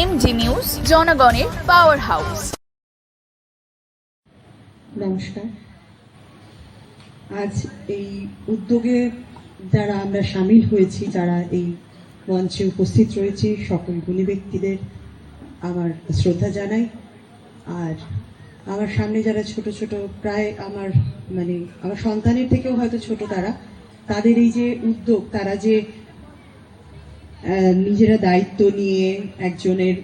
MG news, জনগণের power house. নমস্কার। আজ এই উদ্যোগে যারা আমরা সামিল হয়েছি, যারা এই মঞ্চে উপস্থিত রয়েছে, সকল গুণী ব্যক্তিদের আমার শ্রদ্ধা জানাই। আর আমার সামনে যারা ছোট ছোট, প্রায় আমার আমার সন্তানের থেকেও হয়তো ছোট, তাদের এই যে উদ্যোগ, তারা যে নিজেরা দায়িত্ব নিয়ে একজনের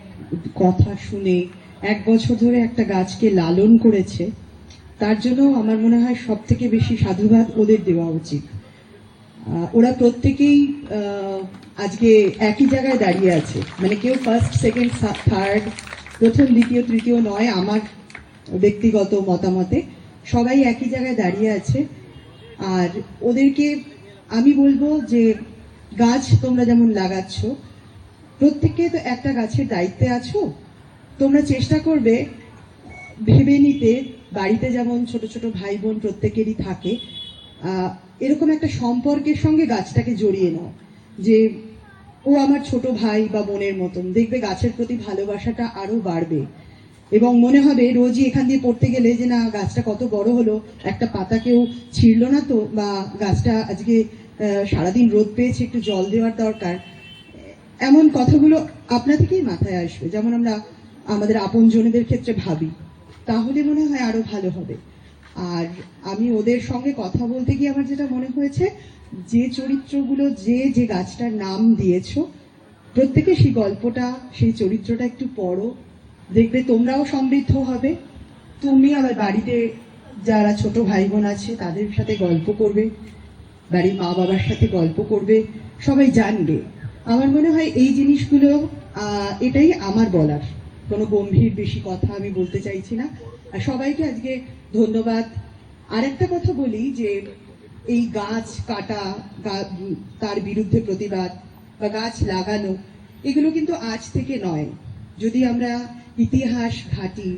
কথা শুনে 1 বছর ধরে একটা গাছকে লালন করেছে, তার জন্য আমার মনে হয় সব থেকে বেশি সাধুবাদ ওদের দেওয়া উচিত। ওরা প্রত্যেকেই আজকে একই জায়গায় দাঁড়িয়ে আছে, কেউ ফার্স্ট, সেকেন্ড, থার্ড, প্রথম, দ্বিতীয়, তৃতীয় নয়। আমার ব্যক্তিগত মতামতে সবাই একই জায়গায় দাঁড়িয়ে আছে। আর ওদেরকে আমি বলবো যে গাছ তোমরা যেমন লাগাচ্ছ, প্রত্যেকে তো একটা গাছের দায়িত্বে আছো। তোমরা চেষ্টা করবে ভেবে নিতে, বাড়িতে যেমন ছোট ছোট ভাই বোন প্রত্যেকেরই থাকে, এরকম একটা সম্পর্কের সঙ্গে গাছটাকে জড়িয়ে নাও, যে ও আমার ছোট ভাই বা বোনের মতন। দেখবে গাছের প্রতি ভালোবাসাটা আরো বাড়বে এবং মনে হবে রোজই এখান দিয়ে পড়তে গেলে যে না, গাছটা কত বড় হলো, একটা পাতা কেউ ছিঁড়লো না তো, বা গাছটা আজকে সারাদিন রোদ পেয়েছে, একটু জল দেওয়ার দরকার। এমন কথাগুলো আপনা থেকেই মাথায় আসবে, যেমন আমরা আমাদের আপনজনদের ক্ষেত্রে ভাবি, তাহলে মনে হয় আরো ভালো হবে। আর আমি ওদের সঙ্গে কথা বলতে গিয়ে আমার যেটা মনে হয়েছে, যে চরিত্রগুলো যে যে গাছটার নাম দিয়েছ, প্রত্যেকে সেই গল্পটা, সেই চরিত্রটা একটু পড়ো, দেখবে তোমরাও সমৃদ্ধ হবে। তুমি আবার বাড়িতে যারা ছোট ভাই বোন আছে তাদের সাথে গল্প করবে, বাড়ির মা বাবার সাথে গল্প করবে, সবাই জানবে। আমার মনে হয় এই জিনিসগুলো, এটাই আমার বলার, কোনো গম্ভীর বেশি কথা আমি বলতে চাইছি না। আর সবাইকে আজকে ধন্যবাদ। আরেকটা কথা বলি যে এই গাছ কাটা, তার বিরুদ্ধে প্রতিবাদ বা গাছ লাগানো, এগুলো কিন্তু আজ থেকে নয়। যদি আমরা ইতিহাস ঘাঁটি,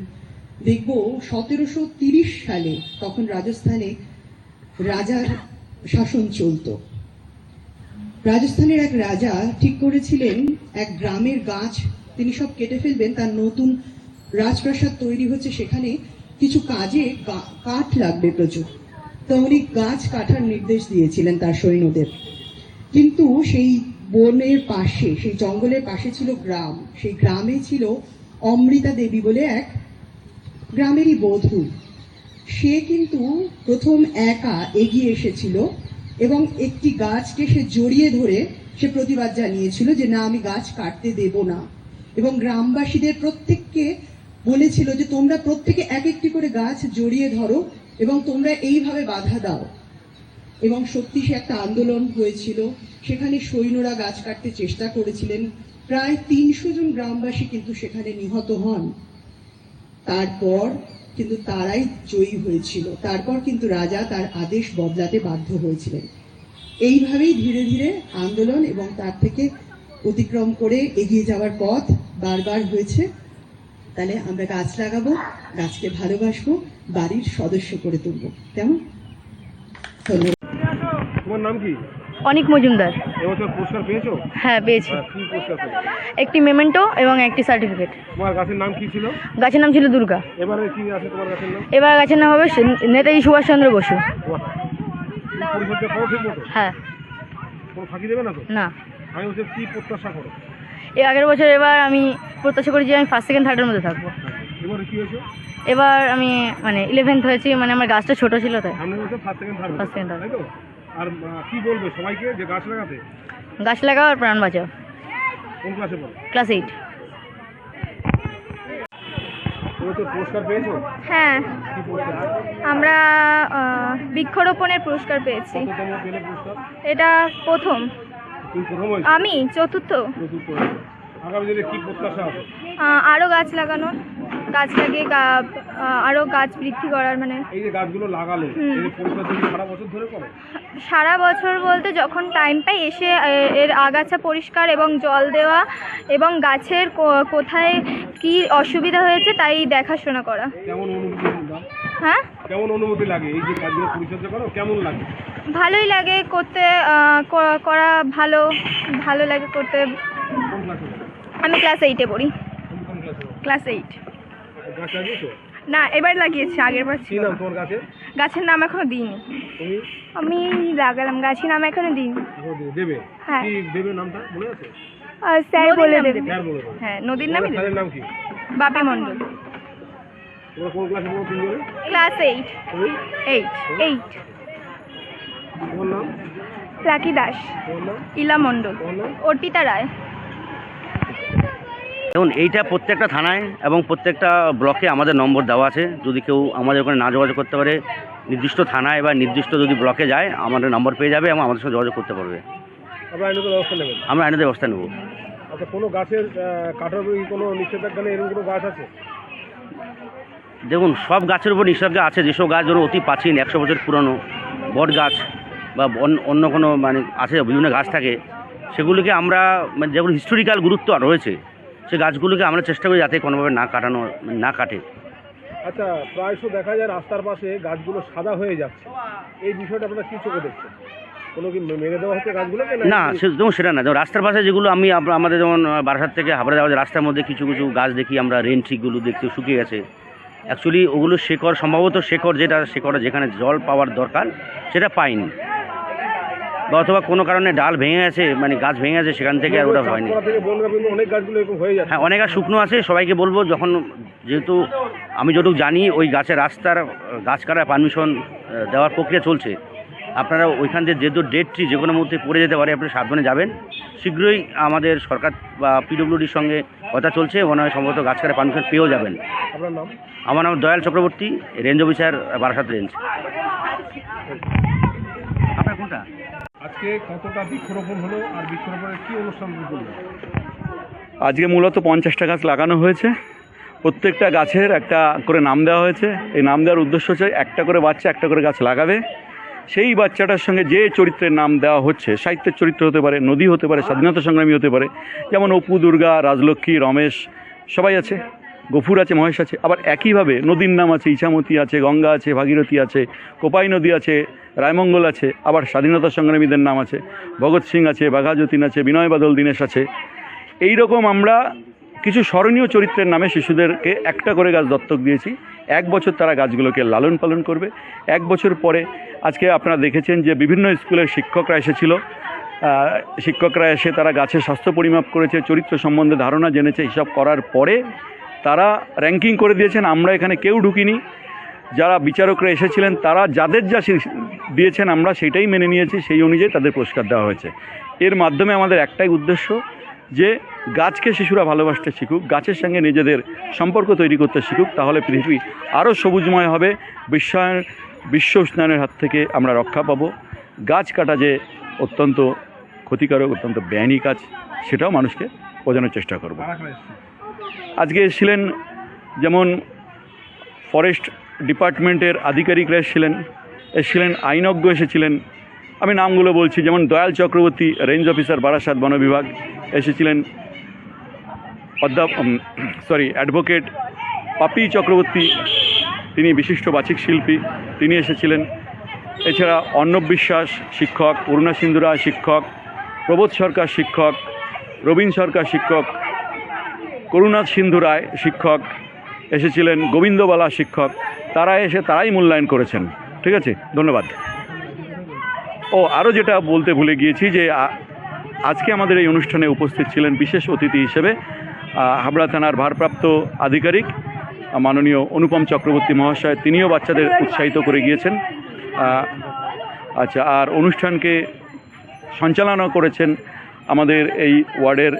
দেখব 1730 সালে, তখন রাজস্থানে রাজার শাসন চলত। রাজস্থানের এক রাজা ঠিক করেছিলেন এক গ্রামের গাছ তিনি সব কেটে ফেলবেন, তার নতুন রাজপ্রাসাদ তৈরি হচ্ছে, সেখানে কিছু কাজে কাঠ লাগবে প্রচুর। তো উনি গাছ কাটার নির্দেশ দিয়েছিলেন তার সৈন্যদের। কিন্তু সেই বনের পাশে, সেই জঙ্গলের পাশে ছিল গ্রাম। সেই গ্রামে ছিল অমৃতা দেবী বলে এক গ্রামেরই বধূ। সে কিন্তু প্রথম একা এগিয়ে এসেছিল এবং একটি গাছকে সে জড়িয়ে ধরে সে প্রতিবাদ জানিয়েছিল যে না, আমি গাছ কাটতে দেব না। এবং গ্রামবাসীদের প্রত্যেককে বলেছিল যে তোমরা প্রত্যেকে এক একটি করে গাছ জড়িয়ে ধরো এবং তোমরা এইভাবে বাধা দাও। এবং সত্যি সে একটা আন্দোলন হয়েছিল। সেখানে সৈন্যরা গাছ কাটতে চেষ্টা করেছিলেন, প্রায় 300 জন গ্রামবাসী কিন্তু সেখানে নিহত হন। তারপর কিন্তু তারাই জয়ী হয়েছিল। তারপর কিন্তু রাজা তার আদেশ বদলাতে বাধ্য হয়েছিলেন। এইভাবেই ধীরে ধীরে আন্দোলন এবং তার থেকে অতিক্রম করে এগিয়ে যাওয়ার পথ বারবার হয়েছে। তাহলে আমরা গাছ লাগাবো, গাছকে ভালোবাসবো, বাড়ির সদস্য করে তুলবো। কেমন? ধন্যবাদ। তোমার নাম কি? অনিক মজুমদার। এবছর পুরস্কার পেয়েছো? হ্যাঁ, পেয়েছি। কি পুরস্কার পেয়েছো? একটি মেমেন্টো এবং একটি সার্টিফিকেট। তোমার গাছের নাম কি ছিল? গাছের নাম ছিল দুর্গা। এবারে কি আছে তোমার গাছের নাম? এবার গাছের নাম হবে নেতাজি সুভাষচন্দ্র বসু। পরিচর্যা করো ঠিক মতো? হ্যাঁ। কোনো ফাঁকি দেবে না তো? না। আমি বলছি কি প্রত্যাশা করো? এর আগের বছর এবার আমি প্রত্যাশা করি যে আমি ফার্স্ট, সেকেন্ড, থার্ডের মধ্যে থাকবো। এবারে কি হয়েছে? এবার আমি 11th হয়েছি, আমার গাছটা ছোট ছিল তাই। সামনের বছর ফার্স্ট, সেকেন্ড, থার্ড, তাই তো? আর কি বলবে সবাইকে যে গাছ লাগাতে? গাছ লাগাও আর প্রাণ বাঁচাও। কোন ক্লাসে পড়ো? ক্লাস 8। এবছর পুরস্কার পেয়েছো? হ্যাঁ, কি পুরস্কার? আমরা বৃক্ষরোপণের পুরস্কার পেয়েছি। কততম পেলে পুরস্কার? এটা প্রথম। তুমি প্রথম হয়েছো? আমি চতুর্থ। চতুর্থ। আগামী দিনে কি প্রত্যাশা আছে? আরও গাছ লাগানো, গাছ লাগিয়ে আরও গাছ বৃদ্ধি করার। এই যে গাছগুলো লাগালে, এই পরিচর্যা কি সারা বছর ধরে করো? সারা বছর বলতে যখন টাইম পাই এসে এর আগাছা পরিষ্কার এবং জল দেওয়া এবং গাছের কোথায় কি অসুবিধা হয়েছে তাই দেখাশোনা করা। কেমন অনুভূতি? হ্যাঁ, কেমন অনুভূতি লাগে এই যে গাছগুলো পরিচর্যা করো? কেমন লাগে? ভালোই লাগে করতে, করা ভালো লাগে করতে। কোন ক্লাসে? আমি ক্লাস 8-এ পড়ি। ক্লাস 8। গাছ লাগিয়েছো? না, এবার লাগিয়েছি, আগের বার কি ছিল নাম না। তোমার গাছে? গাছের নাম এখনো দিইনি। তুমি আমি লাগালাম, গাছের নাম এখনো দিইনি। দেবে? হ্যাঁ। কি দেবে নামটা মনে আছে? স্যার বলে দেবে। স্যার বলে দেবে। হ্যাঁ, নদীর নামই দেবে। স্যারের নাম কি? বাপি মণ্ডল। তোমরা কোন ক্লাসে পড়ো তিনজনে? ক্লাস 8। তুমি? 8। তোমার নাম? লাকি দাস। তোমার নাম? ইলা মণ্ডল। তোমার নাম? অর্পিতা রায়। দেখুন, এইটা প্রত্যেকটা থানায় এবং প্রত্যেকটা ব্লকে আমাদের নম্বর দেওয়া আছে। যদি কেউ আমাদের ওখানে না যোগাযোগ করতে পারে, নির্দিষ্ট থানায় বা নির্দিষ্ট যদি ব্লকে যায়, আমাদের নম্বর পেয়ে যাবে এবং আমাদের সঙ্গে যোগাযোগ করতে পারবে। আপনারা আইনত ব্যবস্থা নেবেন? আমরা আইনের ব্যবস্থা নেব। আচ্ছা, কোনো গাছের কাটার কি কোনো নিষেধাজ্ঞা নেই, এরকম কোনো গাছ আছে? দেখুন, সব গাছের উপর নিষেধাজ্ঞা আছে। যেসব গাছ ধরো অতি প্রাচীন, 100 বছর পুরনো বট গাছ বা অন্য কোনো মানে আছে, বিভিন্ন গাছ থাকে, সেগুলিকে আমরা মানে যেগুলো হিস্টোরিক্যাল গুরুত্ব রয়েছে, সেই গাছগুলোকে আমরা চেষ্টা করি যাতে কোনোভাবে না কাটে। আচ্ছা, প্রায়শ দেখা যায় রাস্তার পাশে গাছগুলো সাদা হয়ে যাচ্ছে, এই বিষয়টা আপনারা কি চোখে দেখছেন? কোনো কি মেরে দেওয়া হচ্ছে গাছগুলোকে? না, যেমন সেটা না। যেমন রাস্তার পাশে যেগুলো আমাদের যেমন বারাসাত থেকে হাবড়া যাওয়া রাস্তার মধ্যে কিছু কিছু গাছ দেখি আমরা, রেন ট্রিগুলো দেখতে শুকিয়ে গেছে। অ্যাকচুয়ালি ওগুলো শেকড়, সম্ভবত শেকড় যেখানে জল পাওয়ার দরকার সেটা পাইনি, বা অথবা কোনো কারণে ডাল ভেঙে গেছে, মানে গাছ ভেঙে গেছে, সেখান থেকে আর ওটা হয়নি। অনেক গাছগুলো এরকম হয়ে যাচ্ছে। হ্যাঁ, অনেক গাছ শুকনো আছে। সবাইকে বলবো, যখন যেহেতু আমি যতটুকু জানি ওই গাছের রাস্তার গাছ কাটার পারমিশন দেওয়ার প্রক্রিয়া চলছে, আপনারা ওইখান থেকে যেহেতু ডেড ট্রি যে কোনো মুহূর্তে পড়ে যেতে পারে, আপনারা সাবধানে যাবেন। শীঘ্রই আমাদের সরকার বা পিডব্লিউডির সঙ্গে কথা চলছে, মনে হয় সম্ভবত গাছ কাটার পারমিশন পেয়েও যাবেন। আপনার নাম? আমার নাম Dayal Chakraborty, range officer, Barasat range. আপনার কোনটা? আজকে কতটা বৃক্ষরোপণ হলো আর বৃক্ষরোপণের কী অনুষ্ঠান করবেন? আজকে মূলত 50টা গাছ লাগানো হয়েছে। প্রত্যেকটা গাছের একটা করে নাম দেওয়া হয়েছে। এই নাম দেওয়ার উদ্দেশ্য হচ্ছে একটা করে বাচ্চা একটা করে গাছ লাগাবে। সেই বাচ্চাটার সঙ্গে যে চরিত্রের নাম দেওয়া হচ্ছে, সাহিত্যের চরিত্র হতে পারে, নদী হতে পারে, স্বাধীনতা সংগ্রামী হতে পারে, যেমন অপু, দুর্গা, রাজলক্ষ্মী, রমেশ সবাই আছে, গফুর আছে, মহেশ আছে। আবার একইভাবে নদীর নাম আছে, ইছামতি আছে, গঙ্গা আছে, ভাগীরথী আছে, কোপাই নদী আছে, রায়মঙ্গল আছে। আবার স্বাধীনতা সংগ্রামীদের নাম আছে, ভগৎ সিং আছে, বাঘা যতীন আছে, বিনয় বাদল দীনেশ আছে। এই রকম আমরা কিছু স্মরণীয় চরিত্রের নামে শিশুদেরকে একটা করে গাছ দত্তক দিয়েছি। 1 বছর তারা গাছগুলোকে লালন পালন করবে। 1 বছর পরে আজকে আপনারা দেখেছেন যে বিভিন্ন স্কুলের শিক্ষকরা এসেছিল। শিক্ষকরা এসে তারা গাছের স্বাস্থ্য পরিমাপ করেছে, চরিত্র সম্বন্ধে ধারণা জেনেছে। এসব করার পরে তারা র্যাঙ্কিং করে দিয়েছেন। আমরা এখানে কেউ ঢুকিনি। যারা বিচারকরা এসেছিলেন তারা যাদের যা দিয়েছেন আমরা সেটাই মেনে নিয়েছি, সেই অনুযায়ী তাদের পুরস্কার দেওয়া হয়েছে। এর মাধ্যমে আমাদের একটাই উদ্দেশ্য যে গাছকে শিশুরা ভালোবাসতে শিখুক, গাছের সঙ্গে নিজেদের সম্পর্ক তৈরি করতে শিখুক, তাহলে পৃথিবী আরও সবুজময় হবে। বিশ্ব উষ্ণায়নের হাত থেকে আমরা রক্ষা পাবো। গাছ কাটা যে অত্যন্ত ক্ষতিকারক, অত্যন্ত ব্যয়নী কাজ, সেটাও মানুষকে বোঝানোর চেষ্টা করব। আজকে এসেছিলেন যেমন ফরেস্ট ডিপার্টমেন্টের আধিকারিকরা এসেছিলেন, আইনজ্ঞ এসেছিলেন। আমি নামগুলো বলছি, যেমন দয়াল চক্রবর্তী, রেঞ্জ অফিসার, বারাসাত বন বিভাগ এসেছিলেন। অ্যাডভোকেট পাপি চক্রবর্তী, তিনি বিশিষ্ট বাচিক শিল্পী, তিনি এসেছিলেন। এছাড়া অর্ণব বিশ্বাস শিক্ষক, অরুণা সিন্ধু রায় শিক্ষক, প্রবোধ সরকার শিক্ষক, রবীন সরকার শিক্ষক, করুণাথ সিন্ধু রায় শিক্ষক এসেছিলেন, গোবিন্দবালা শিক্ষক। তারাই মূল্যায়ন করেছেন। ঠিক আছে, ধন্যবাদ। আরও যেটা বলতে ভুলে গিয়েছি যে আজকে আমাদের এই অনুষ্ঠানে উপস্থিত ছিলেন বিশেষ অতিথি হিসেবে হাবড়া থানার ভারপ্রাপ্ত আধিকারিক মাননীয় অনুপম চক্রবর্তী মহাশয়। তিনিও বাচ্চাদের উৎসাহিত করে গিয়েছেন। আচ্ছা, আর অনুষ্ঠানকে সঞ্চালনা করেছেন আমাদের এই ওয়ার্ডের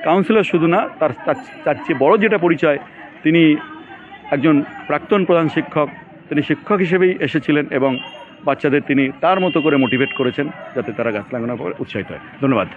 কাউন্সিলর। শুধু না, তার চেয়ে বড় যেটা পরিচয়, তিনি একজন প্রাক্তন প্রধান শিক্ষক। তিনি শিক্ষক হিসেবেই এসেছিলেন এবং বাচ্চাদের তিনি তার মতো করে মোটিভেট করেছেন যাতে তারা গাছ লাগানোর পর উৎসাহিত হয়। ধন্যবাদ।